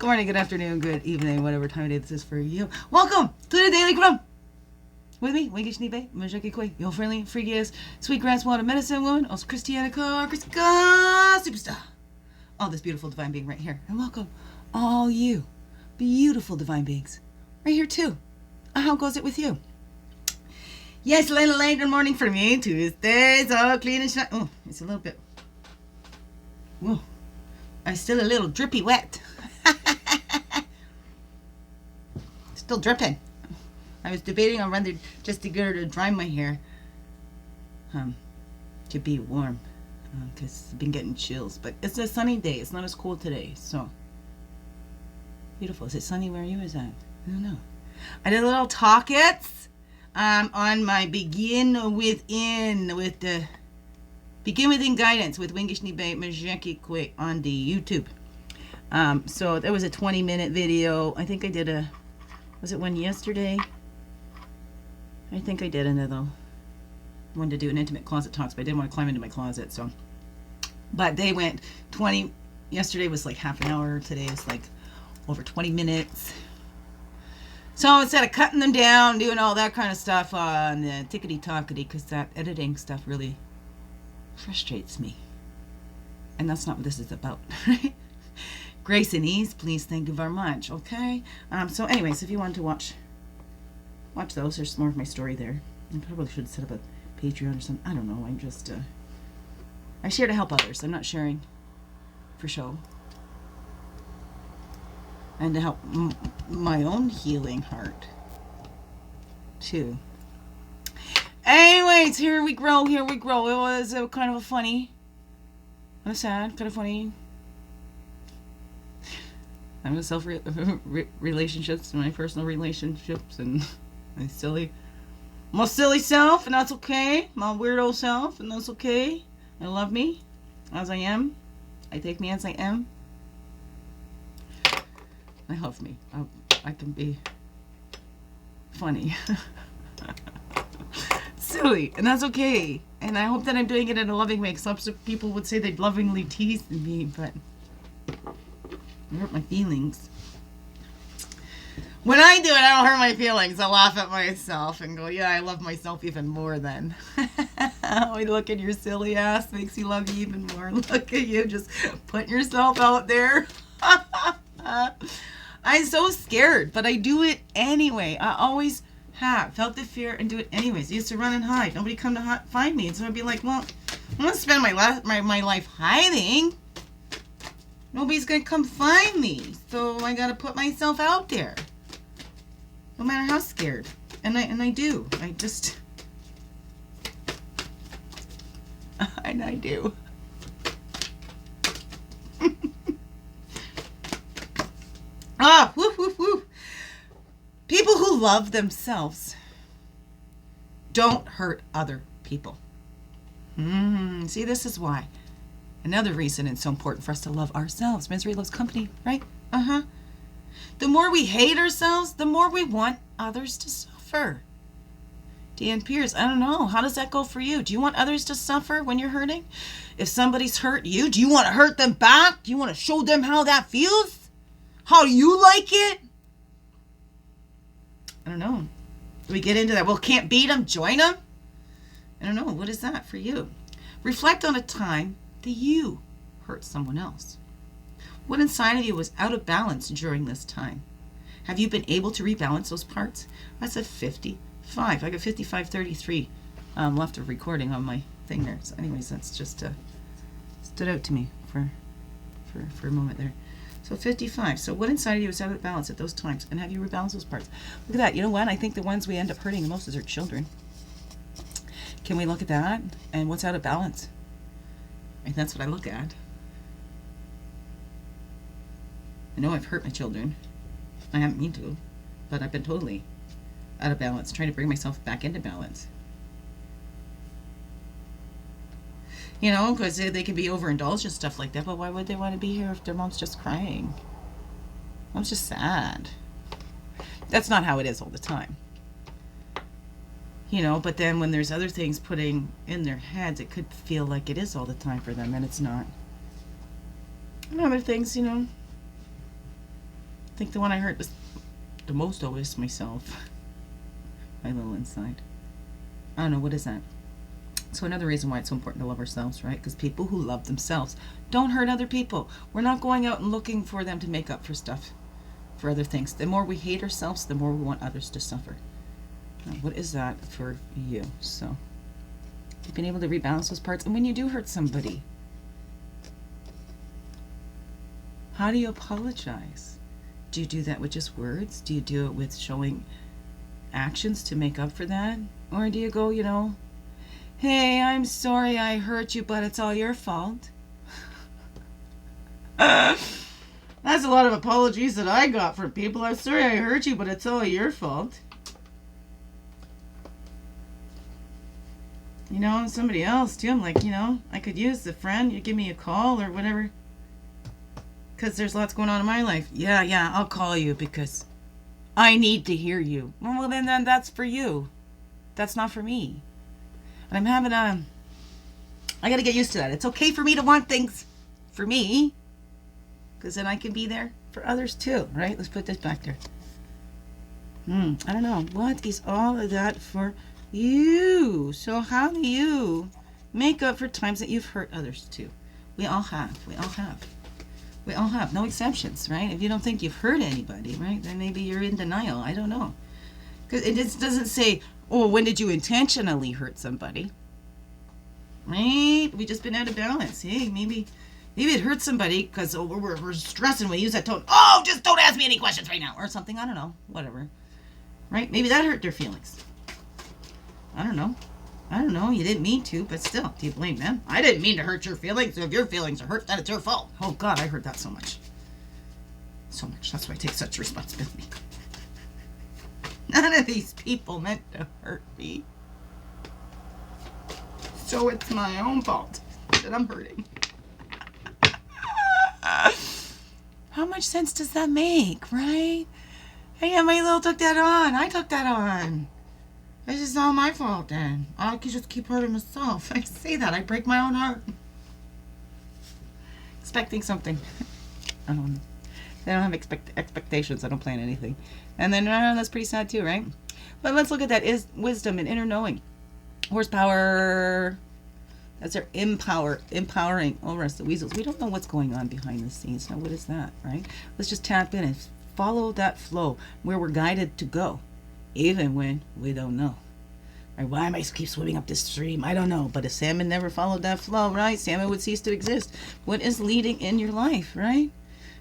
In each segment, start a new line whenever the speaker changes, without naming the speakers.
Good morning, good afternoon, good evening, whatever time of day this is for you. Welcome to the Daily CRUMB. With me, Wingish Nibe, Majeki Kwe, your friendly, freakiest, sweet grass water medicine woman, also Christianica, superstar. All this beautiful divine being right here. And welcome, all you beautiful divine beings, right here too. How goes it with you? Yes, late good morning for me. Tuesdays, all clean and shiny. Oh, it's a little bit. Whoa. I'm still a little drippy wet. Still dripping. I was debating on whether just to get her to dry my hair to be warm, because I've been getting chills. But it's a sunny day. It's not as cold today, so beautiful. Is it sunny where you is at? I don't know. I did a little talkets on my Begin Within guidance with Wingishni Bay Majeki Kwe on the YouTube. So there was a 20-minute video. I think I did was it one yesterday? I think I did another. I wanted to do an intimate closet talks, but I didn't want to climb into my closet, so. But they went 20, yesterday was like half an hour, today is like over 20 minutes. So instead of cutting them down, doing all that kind of stuff on the tickety-tockety, because that editing stuff really frustrates me. And that's not what this is about. Grace and ease, please, thank you very much, okay? So anyways, if you want to watch those, there's more of my story there. I probably should set up a Patreon or something. I don't know. I'm just I share to help others. I'm not sharing for show. And to help my own healing heart too. Anyways, here we grow. It was kind of a funny, kind of sad, kind of funny. I'm with self relationships, my personal relationships, and my silly self, and that's okay. My weirdo self, and that's okay. I love me as I am. I take me as I am. I love me. I can be funny. Silly, and that's okay. And I hope that I'm doing it in a loving way, because some people would say they'd lovingly tease me, but it hurt my feelings. When I do it, I don't hurt my feelings. I laugh at myself and go, yeah, I love myself even more then. Oh, look at your silly ass. Makes you love you even more. Look at you just putting yourself out there. I'm so scared, but I do it anyway. I always have felt the fear and do it anyways. I used to run and hide. Nobody come to find me. And so I'd be like, well, I'm going to spend my life hiding. Nobody's going to come find me. So I got to put myself out there. No matter how scared. And I do. I just... and I do. Woof, woof, woof. People who love themselves don't hurt other people. See, this is why. Another reason it's so important for us to love ourselves. Misery loves company, right? The more we hate ourselves, the more we want others to suffer. Dan Pearce, I don't know. How does that go for you? Do you want others to suffer when you're hurting? If somebody's hurt you, do you want to hurt them back? Do you want to show them how that feels? How you like it? I don't know. Do we get into that? Well, can't beat them, join them? I don't know. What is that for you? Reflect on a time that you hurt someone else. What inside of you was out of balance during this time? Have you been able to rebalance those parts? That's a 55. I got 55:33 left of recording on my thing there. So anyways, that's just stood out to me for a moment there. So 55. So what inside of you is out of balance at those times? And have you rebalanced those parts? Look at that. You know what? I think the ones we end up hurting the most is our children. Can we look at that? And what's out of balance? And that's what I look at. I know I've hurt my children. I haven't mean to, but I've been totally out of balance, trying to bring myself back into balance. You know, because they can be overindulged and stuff like that, but why would they want to be here if their mom's just crying? Mom's just sad. That's not how it is all the time. You know, but then when there's other things putting in their heads, it could feel like it is all the time for them, and it's not. And other things, you know, I think the one I hurt was the most always myself. My little inside. I don't know, what is that? So another reason why it's so important to love ourselves, right? Because people who love themselves don't hurt other people. We're not going out and looking for them to make up for stuff, for other things. The more we hate ourselves, the more we want others to suffer. Now, what is that for you? So you've been able to rebalance those parts. And when you do hurt somebody, how do you apologize? Do you do that with just words? Do you do it with showing actions to make up for that? Or do you go, you know, hey, I'm sorry I hurt you, but it's all your fault? That's a lot of apologies that I got from people. I'm sorry I hurt you, but it's all your fault. You know, and somebody else too. I'm like, you know, I could use the friend. You give me a call or whatever. Because there's lots going on in my life. Yeah, I'll call you because I need to hear you. Well, then that's for you. That's not for me. And I'm having I got to get used to that. It's okay for me to want things for me. Because then I can be there for others too, right? Let's put this back there. I don't know. What is all of that for you? So how do you make up for times that you've hurt others too? We all have. We all have. We all have. No exceptions, right? If you don't think you've hurt anybody, right, then maybe you're in denial. I don't know. Because it just doesn't say, oh, when did you intentionally hurt somebody? Right? We just been out of balance. Hey, maybe it hurt somebody because we're stressing. We use that tone. Oh, just don't ask me any questions right now. Or something. I don't know. Whatever. Right? Maybe that hurt their feelings. I don't know. You didn't mean to, but still, do you blame them? I didn't mean to hurt your feelings. So if your feelings are hurt, then it's your fault. Oh, God, I heard that so much. So much. That's why I take such responsibility. None of these people meant to hurt me. So it's my own fault that I'm hurting. How much sense does that make, right? Hey, my little took that on. I took that on. This is all my fault then. I could just keep hurting myself. I say that. I break my own heart. Expecting something. I don't know. They don't have expectations. I don't plan anything. And then that's pretty sad too, right? But let's look at that. Is wisdom and inner knowing. Horsepower. That's their empowering over us, the weasels. We don't know what's going on behind the scenes. Now, what is that, right? Let's just tap in and follow that flow where we're guided to go. Even when we don't know. Right? Why am I keep swimming up this stream? I don't know. But if salmon never followed that flow, right? Salmon would cease to exist. What is leading in your life, right?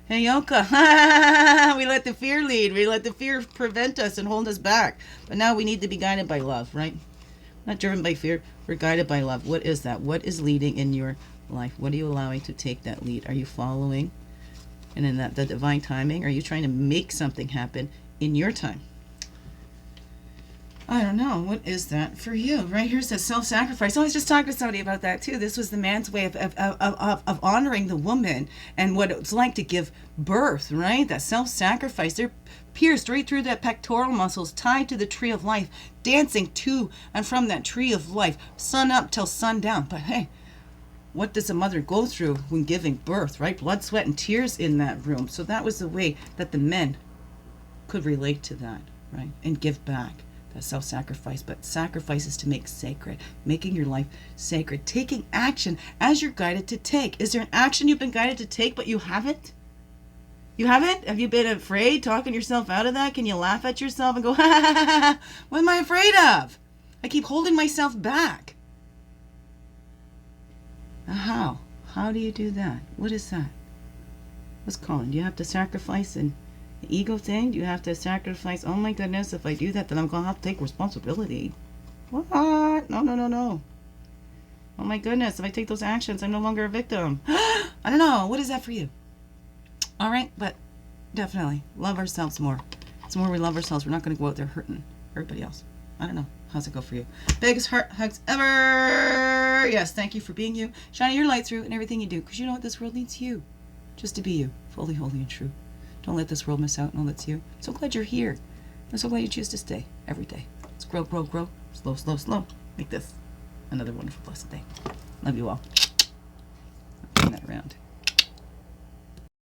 Heyokah. We let the fear lead. We let the fear prevent us and hold us back. But now we need to be guided by love, right? Not driven by fear. We're guided by love. What is that? What is leading in your life? What are you allowing to take that lead? Are you following? And in that the divine timing? Are you trying to make something happen in your time? I don't know. What is that for you? Right here says self-sacrifice. I was just talking to somebody about that too. This was the man's way of honoring the woman and what it's like to give birth, right? That self-sacrifice. They're pierced right through that pectoral muscles, tied to the tree of life, dancing to and from that tree of life, sun up till sundown. But hey, what does a mother go through when giving birth, right? Blood, sweat, and tears in that room. So that was the way that the men could relate to that, right? And give back. That self-sacrifice, but sacrifice is to make sacred, making your life sacred, taking action as you're guided to take. Is there an action you've been guided to take, but you haven't? You haven't? Have you been afraid, talking yourself out of that? Can you laugh at yourself and go, ha, ha, ha, ha, what am I afraid of? I keep holding myself back. Now, how do you do that? What is that? What's calling? Do you have to sacrifice and the ego thing? Do you have to sacrifice? Oh my goodness, if I do that, then I'm going to have to take responsibility. What? No. Oh my goodness, if I take those actions, I'm no longer a victim. I don't know. What is that for you? All right, but definitely love ourselves more. The more we love ourselves, we're not going to go out there hurting everybody else. I don't know. How's it go for you? Biggest heart hugs ever. Yes, thank you for being you. Shining your light through in everything you do, because you know what? This world needs you. Just to be you. Fully, holy, and true. Don't let this world miss out. No, that's you. So glad you're here. I'm so glad you choose to stay every day. Let's grow. Slow. Make this another wonderful, blessed day. Love you all.